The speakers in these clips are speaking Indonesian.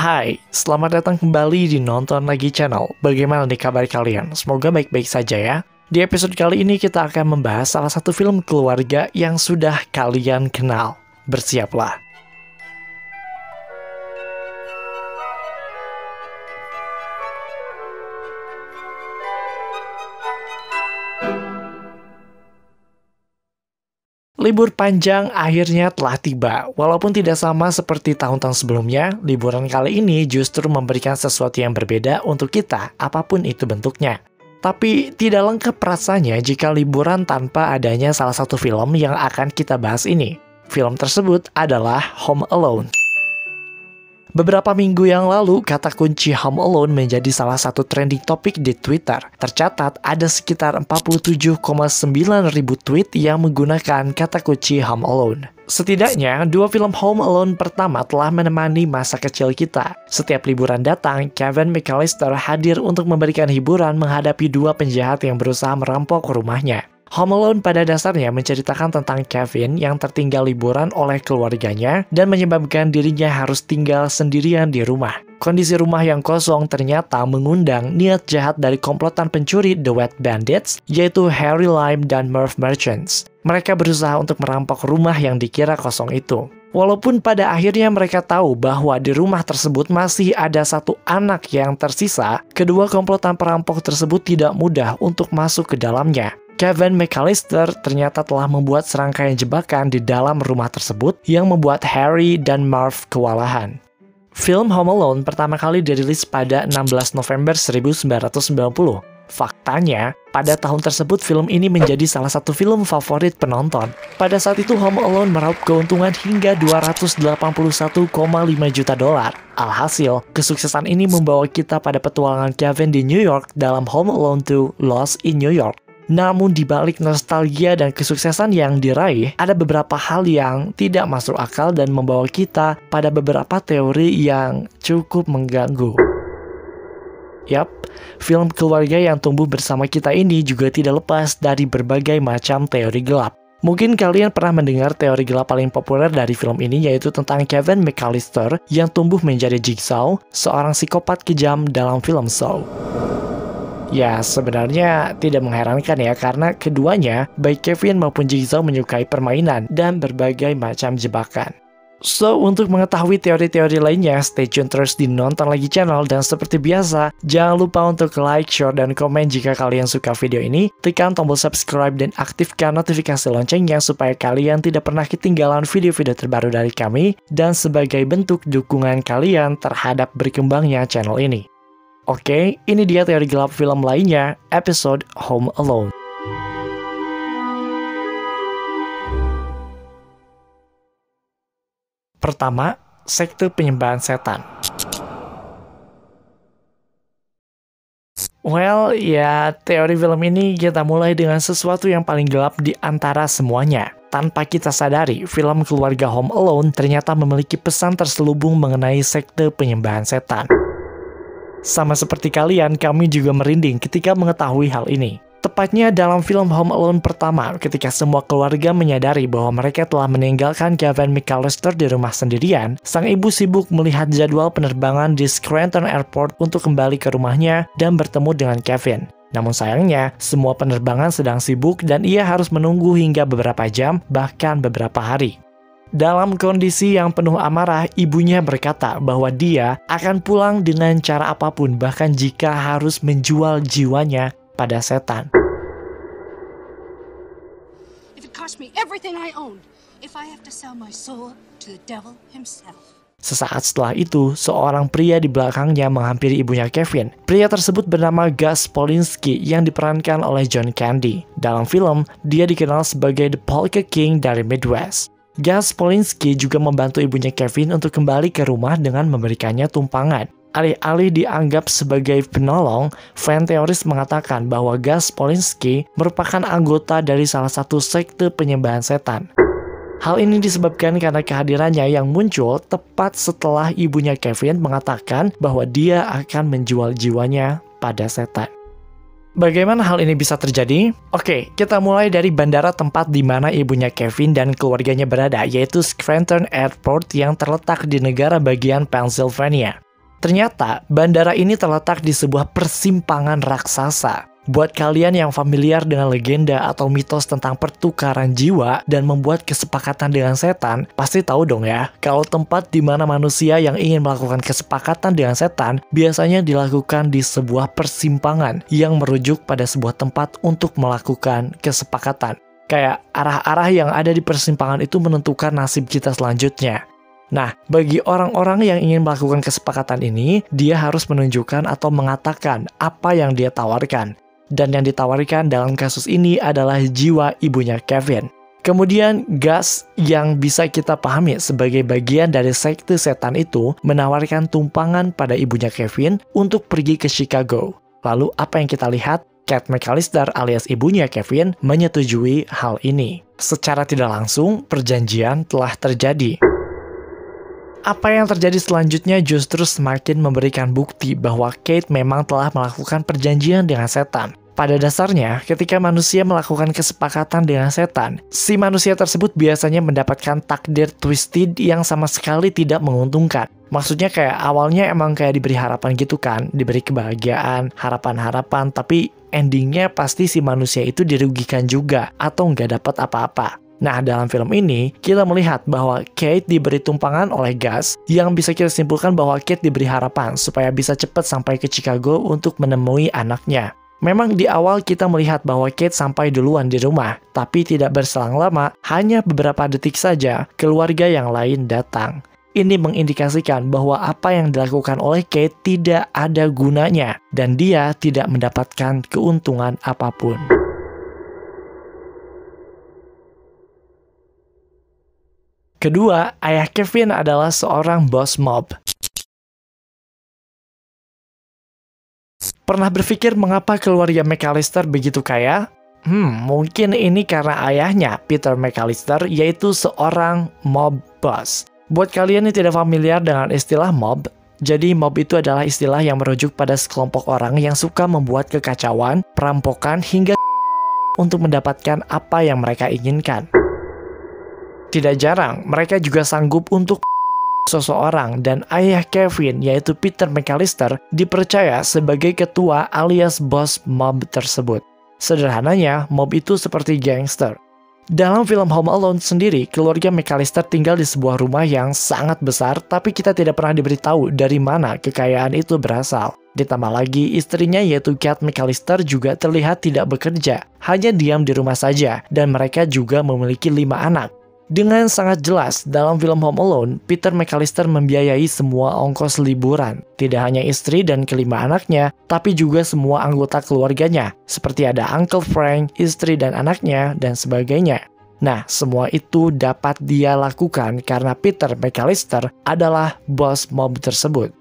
Hai, selamat datang kembali di Nonton Lagi Channel. Bagaimana nih kabar kalian? Semoga baik-baik saja ya. Di episode kali ini kita akan membahas salah satu film keluarga yang sudah kalian kenal. Bersiaplah. Libur panjang akhirnya telah tiba. Walaupun tidak sama seperti tahun-tahun sebelumnya, liburan kali ini justru memberikan sesuatu yang berbeda untuk kita, apapun itu bentuknya. Tapi tidak lengkap rasanya jika liburan tanpa adanya salah satu film yang akan kita bahas ini. Film tersebut adalah Home Alone. Beberapa minggu yang lalu, kata kunci Home Alone menjadi salah satu trending topik di Twitter. Tercatat ada sekitar 47,9 ribu tweet yang menggunakan kata kunci Home Alone. Setidaknya, dua film Home Alone pertama telah menemani masa kecil kita. Setiap liburan datang, Kevin McAllister hadir untuk memberikan hiburan menghadapi dua penjahat yang berusaha merampok rumahnya. Home Alone pada dasarnya menceritakan tentang Kevin yang tertinggal liburan oleh keluarganya dan menyebabkan dirinya harus tinggal sendirian di rumah. Kondisi rumah yang kosong ternyata mengundang niat jahat dari komplotan pencuri The Wet Bandits, yaitu Harry Lime dan Merv Merchants. Mereka berusaha untuk merampok rumah yang dikira kosong itu. Walaupun pada akhirnya mereka tahu bahwa di rumah tersebut masih ada satu anak yang tersisa, kedua komplotan perampok tersebut tidak mudah untuk masuk ke dalamnya. Kevin McAllister ternyata telah membuat serangkaian jebakan di dalam rumah tersebut yang membuat Harry dan Marv kewalahan. Film Home Alone pertama kali dirilis pada 16 November 1990. Faktanya, pada tahun tersebut film ini menjadi salah satu film favorit penonton. Pada saat itu Home Alone meraup keuntungan hingga $281,5 juta. Alhasil, kesuksesan ini membawa kita pada petualangan Kevin di New York dalam Home Alone 2 Lost in New York. Namun di balik nostalgia dan kesuksesan yang diraih, ada beberapa hal yang tidak masuk akal dan membawa kita pada beberapa teori yang cukup mengganggu. Yap, film keluarga yang tumbuh bersama kita ini juga tidak lepas dari berbagai macam teori gelap. Mungkin kalian pernah mendengar teori gelap paling populer dari film ini, yaitu tentang Kevin McAllister yang tumbuh menjadi Jigsaw, seorang psikopat kejam dalam film Saw. Ya, sebenarnya tidak mengherankan ya, karena keduanya, baik Kevin maupun Jigsaw menyukai permainan dan berbagai macam jebakan. So, untuk mengetahui teori-teori lainnya, stay tune terus di Nonton Lagi Channel, dan seperti biasa, jangan lupa untuk like, share, dan komen jika kalian suka video ini, tekan tombol subscribe dan aktifkan notifikasi loncengnya supaya kalian tidak pernah ketinggalan video-video terbaru dari kami, dan sebagai bentuk dukungan kalian terhadap berkembangnya channel ini. Oke, ini dia teori gelap film lainnya, episode Home Alone. Pertama, sekte penyembahan setan. Well, ya, teori film ini kita mulai dengan sesuatu yang paling gelap di antara semuanya. Tanpa kita sadari, film keluarga Home Alone ternyata memiliki pesan terselubung mengenai sekte penyembahan setan. Sama seperti kalian, kami juga merinding ketika mengetahui hal ini. Tepatnya dalam film Home Alone pertama, ketika semua keluarga menyadari bahwa mereka telah meninggalkan Kevin McAllister di rumah sendirian, sang ibu sibuk melihat jadwal penerbangan di Scranton Airport untuk kembali ke rumahnya dan bertemu dengan Kevin. Namun sayangnya, semua penerbangan sedang sibuk dan ia harus menunggu hingga beberapa jam, bahkan beberapa hari. Dalam kondisi yang penuh amarah, ibunya berkata bahwa dia akan pulang dengan cara apapun, bahkan jika harus menjual jiwanya pada setan. Sesaat setelah itu, seorang pria di belakangnya menghampiri ibunya Kevin. Pria tersebut bernama Gus Polinski yang diperankan oleh John Candy. Dalam film, dia dikenal sebagai The Polka King dari Midwest. Gus Polinski juga membantu ibunya Kevin untuk kembali ke rumah dengan memberikannya tumpangan. Alih-alih dianggap sebagai penolong, fan teoris mengatakan bahwa Gus Polinski merupakan anggota dari salah satu sekte penyembahan setan. Hal ini disebabkan karena kehadirannya yang muncul tepat setelah ibunya Kevin mengatakan bahwa dia akan menjual jiwanya pada setan. Bagaimana hal ini bisa terjadi? Oke, kita mulai dari bandara tempat di mana ibunya Kevin dan keluarganya berada, yaitu Scranton Airport yang terletak di negara bagian Pennsylvania. Ternyata, bandara ini terletak di sebuah persimpangan raksasa. Buat kalian yang familiar dengan legenda atau mitos tentang pertukaran jiwa dan membuat kesepakatan dengan setan, pasti tahu dong ya, kalau tempat di mana manusia yang ingin melakukan kesepakatan dengan setan biasanya dilakukan di sebuah persimpangan yang merujuk pada sebuah tempat untuk melakukan kesepakatan. Kayak arah-arah yang ada di persimpangan itu menentukan nasib kita selanjutnya. Nah, bagi orang-orang yang ingin melakukan kesepakatan ini, dia harus menunjukkan atau mengatakan apa yang dia tawarkan. Dan yang ditawarkan dalam kasus ini adalah jiwa ibunya Kevin. Kemudian Gus yang bisa kita pahami sebagai bagian dari sekte setan itu menawarkan tumpangan pada ibunya Kevin untuk pergi ke Chicago. Lalu apa yang kita lihat? Kate McAllister alias ibunya Kevin menyetujui hal ini. Secara tidak langsung, perjanjian telah terjadi. Apa yang terjadi selanjutnya justru semakin memberikan bukti bahwa Kate memang telah melakukan perjanjian dengan setan. Pada dasarnya, ketika manusia melakukan kesepakatan dengan setan, si manusia tersebut biasanya mendapatkan takdir twisted yang sama sekali tidak menguntungkan. Maksudnya kayak awalnya emang kayak diberi harapan gitu kan, diberi kebahagiaan, harapan-harapan, tapi endingnya pasti si manusia itu dirugikan juga atau nggak dapat apa-apa. Nah, dalam film ini, kita melihat bahwa Kate diberi tumpangan oleh Gus, yang bisa kita simpulkan bahwa Kate diberi harapan supaya bisa cepat sampai ke Chicago untuk menemui anaknya. Memang di awal kita melihat bahwa Kate sampai duluan di rumah, tapi tidak berselang lama, hanya beberapa detik saja, keluarga yang lain datang. Ini mengindikasikan bahwa apa yang dilakukan oleh Kate tidak ada gunanya, dan dia tidak mendapatkan keuntungan apapun. Kedua, ayah Kevin adalah seorang bos mob. Pernah berpikir mengapa keluarga McAllister begitu kaya? Mungkin ini karena ayahnya, Peter McAllister, yaitu seorang mob boss. Buat kalian yang tidak familiar dengan istilah mob, jadi mob itu adalah istilah yang merujuk pada sekelompok orang yang suka membuat kekacauan, perampokan, hingga untuk mendapatkan apa yang mereka inginkan. Tidak jarang, mereka juga sanggup untuk seseorang, dan ayah Kevin, yaitu Peter McAllister, dipercaya sebagai ketua alias bos mob tersebut. Sederhananya, mob itu seperti gangster. Dalam film Home Alone sendiri, keluarga McAllister tinggal di sebuah rumah yang sangat besar, tapi kita tidak pernah diberitahu dari mana kekayaan itu berasal. Ditambah lagi, istrinya yaitu Kate McAllister juga terlihat tidak bekerja, hanya diam di rumah saja, dan mereka juga memiliki 5 anak. Dengan sangat jelas, dalam film Home Alone, Peter McAllister membiayai semua ongkos liburan. Tidak hanya istri dan kelima anaknya, tapi juga semua anggota keluarganya, seperti ada Uncle Frank, istri dan anaknya, dan sebagainya. Nah, semua itu dapat dia lakukan karena Peter McAllister adalah bos mob tersebut.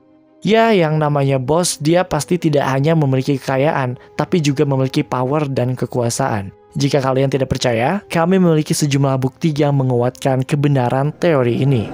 Ya, yang namanya bos, dia pasti tidak hanya memiliki kekayaan, tapi juga memiliki power dan kekuasaan. Jika kalian tidak percaya, kami memiliki sejumlah bukti yang menguatkan kebenaran teori ini.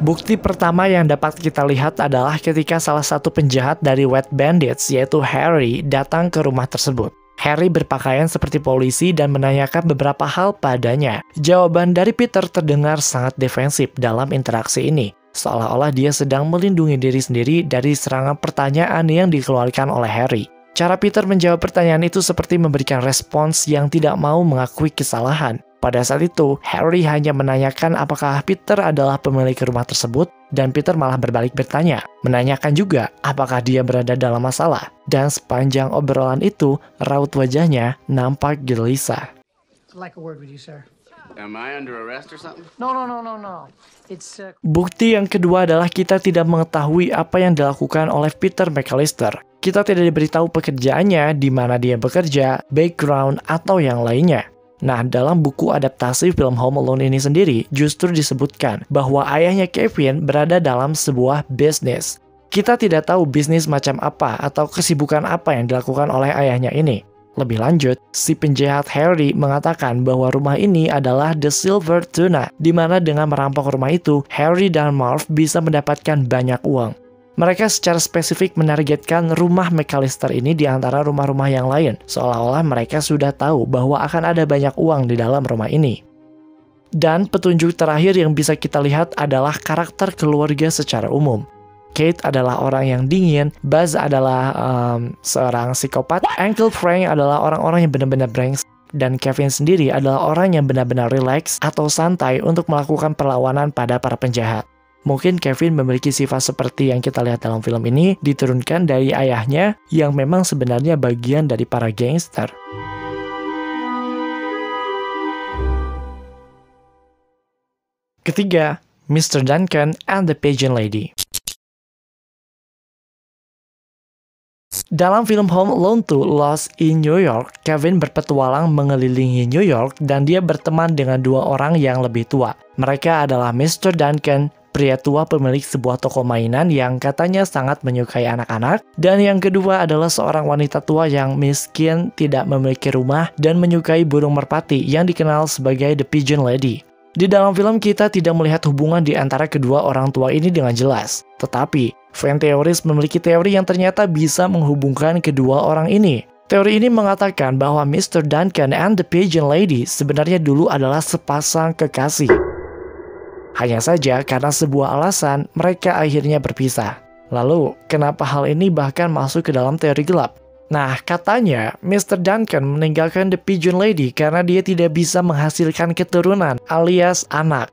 Bukti pertama yang dapat kita lihat adalah ketika salah satu penjahat dari Wet Bandits, yaitu Harry, datang ke rumah tersebut. Harry berpakaian seperti polisi dan menanyakan beberapa hal padanya. Jawaban dari Peter terdengar sangat defensif dalam interaksi ini, seolah-olah dia sedang melindungi diri sendiri dari serangan pertanyaan yang dikeluarkan oleh Harry. Cara Peter menjawab pertanyaan itu seperti memberikan respons yang tidak mau mengakui kesalahan. Pada saat itu, Harry hanya menanyakan apakah Peter adalah pemilik rumah tersebut, dan Peter malah berbalik bertanya, menanyakan juga apakah dia berada dalam masalah. Dan sepanjang obrolan itu, raut wajahnya nampak gelisah. Like a word with you, sir. Am I under arrest or something? No. It's Bukti yang kedua adalah kita tidak mengetahui apa yang dilakukan oleh Peter McAllister. Kita tidak diberitahu pekerjaannya, di mana dia bekerja, background, atau yang lainnya. Nah, dalam buku adaptasi film Home Alone ini sendiri, justru disebutkan bahwa ayahnya Kevin berada dalam sebuah bisnis. Kita tidak tahu bisnis macam apa atau kesibukan apa yang dilakukan oleh ayahnya ini. Lebih lanjut, si penjahat Harry mengatakan bahwa rumah ini adalah The Silver Tuna, di mana dengan merampok rumah itu, Harry dan Marv bisa mendapatkan banyak uang. Mereka secara spesifik menargetkan rumah McAllister ini di antara rumah-rumah yang lain, seolah-olah mereka sudah tahu bahwa akan ada banyak uang di dalam rumah ini. Dan petunjuk terakhir yang bisa kita lihat adalah karakter keluarga secara umum. Kate adalah orang yang dingin, Buzz adalah seorang psikopat, Uncle Frank adalah orang-orang yang benar-benar brengsek, dan Kevin sendiri adalah orang yang benar-benar rileks atau santai untuk melakukan perlawanan pada para penjahat. Mungkin Kevin memiliki sifat seperti yang kita lihat dalam film ini diturunkan dari ayahnya yang memang sebenarnya bagian dari para gangster. Ketiga, Mr. Duncan and the Pigeon Lady. Dalam film Home Alone 2 Lost in New York, Kevin berpetualang mengelilingi New York dan dia berteman dengan dua orang yang lebih tua. Mereka adalah Mr. Duncan, pria tua pemilik sebuah toko mainan yang katanya sangat menyukai anak-anak, dan yang kedua adalah seorang wanita tua yang miskin, tidak memiliki rumah, dan menyukai burung merpati yang dikenal sebagai The Pigeon Lady. Di dalam film kita tidak melihat hubungan di antara kedua orang tua ini dengan jelas. Tetapi, fan teoris memiliki teori yang ternyata bisa menghubungkan kedua orang ini. Teori ini mengatakan bahwa Mr. Duncan and the Pigeon Lady sebenarnya dulu adalah sepasang kekasih. Hanya saja karena sebuah alasan, mereka akhirnya berpisah. Lalu, kenapa hal ini bahkan masuk ke dalam teori gelap? Nah, katanya Mr. Duncan meninggalkan The Pigeon Lady karena dia tidak bisa menghasilkan keturunan alias anak.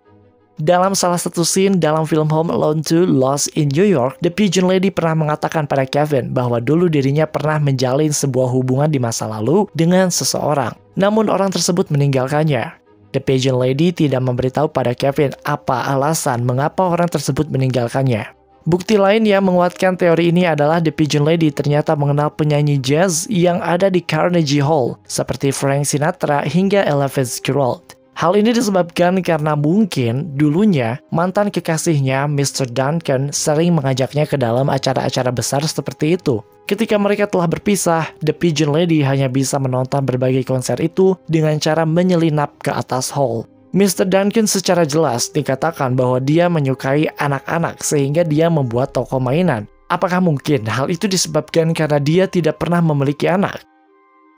Dalam salah satu scene dalam film Home Alone 2 Lost in New York, The Pigeon Lady pernah mengatakan pada Kevin bahwa dulu dirinya pernah menjalin sebuah hubungan di masa lalu dengan seseorang. Namun orang tersebut meninggalkannya. The Pigeon Lady tidak memberitahu pada Kevin apa alasan mengapa orang tersebut meninggalkannya. Bukti lain yang menguatkan teori ini adalah The Pigeon Lady ternyata mengenal penyanyi jazz yang ada di Carnegie Hall, seperti Frank Sinatra hingga Ella Fitzgerald. Hal ini disebabkan karena mungkin dulunya mantan kekasihnya Mr. Duncan sering mengajaknya ke dalam acara-acara besar seperti itu. Ketika mereka telah berpisah, The Pigeon Lady hanya bisa menonton berbagai konser itu dengan cara menyelinap ke atas hall. Mr. Duncan secara jelas dikatakan bahwa dia menyukai anak-anak sehingga dia membuat toko mainan. Apakah mungkin hal itu disebabkan karena dia tidak pernah memiliki anak?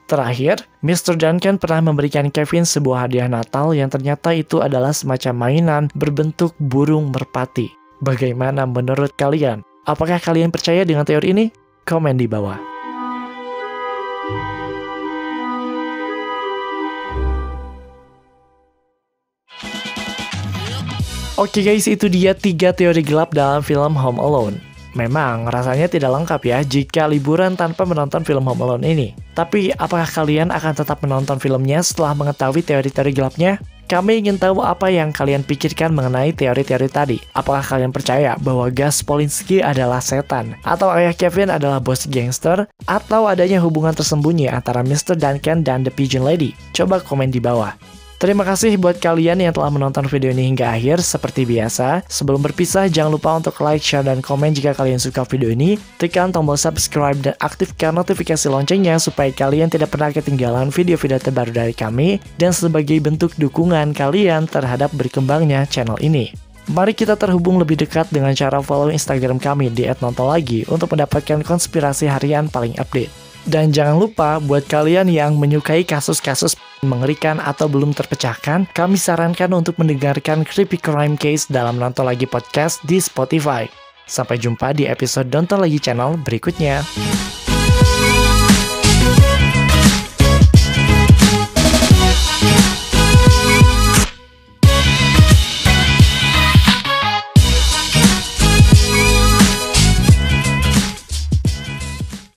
Terakhir, Mr. Duncan pernah memberikan Kevin sebuah hadiah Natal yang ternyata itu adalah semacam mainan berbentuk burung merpati. Bagaimana menurut kalian? Apakah kalian percaya dengan teori ini? Komen di bawah. Oke guys, itu dia 3 teori gelap dalam film Home Alone. Memang rasanya tidak lengkap ya jika liburan tanpa menonton film Home Alone ini. Tapi apakah kalian akan tetap menonton filmnya setelah mengetahui teori-teori gelapnya? Kami ingin tahu apa yang kalian pikirkan mengenai teori-teori tadi. Apakah kalian percaya bahwa Gus Polinski adalah setan? Atau ayah Kevin adalah bos gangster? Atau adanya hubungan tersembunyi antara Mr. Duncan dan The Pigeon Lady? Coba komen di bawah. Terima kasih buat kalian yang telah menonton video ini hingga akhir. Seperti biasa, sebelum berpisah jangan lupa untuk like, share, dan komen jika kalian suka video ini. Tekan tombol subscribe dan aktifkan notifikasi loncengnya supaya kalian tidak pernah ketinggalan video-video terbaru dari kami dan sebagai bentuk dukungan kalian terhadap berkembangnya channel ini. Mari kita terhubung lebih dekat dengan cara follow Instagram kami di @nontolagi untuk mendapatkan konspirasi harian paling update. Dan jangan lupa, buat kalian yang menyukai kasus-kasus mengerikan atau belum terpecahkan, kami sarankan untuk mendengarkan Creepy Crime Case dalam Nonton Lagi Podcast di Spotify. Sampai jumpa di episode Nonton Lagi channel berikutnya.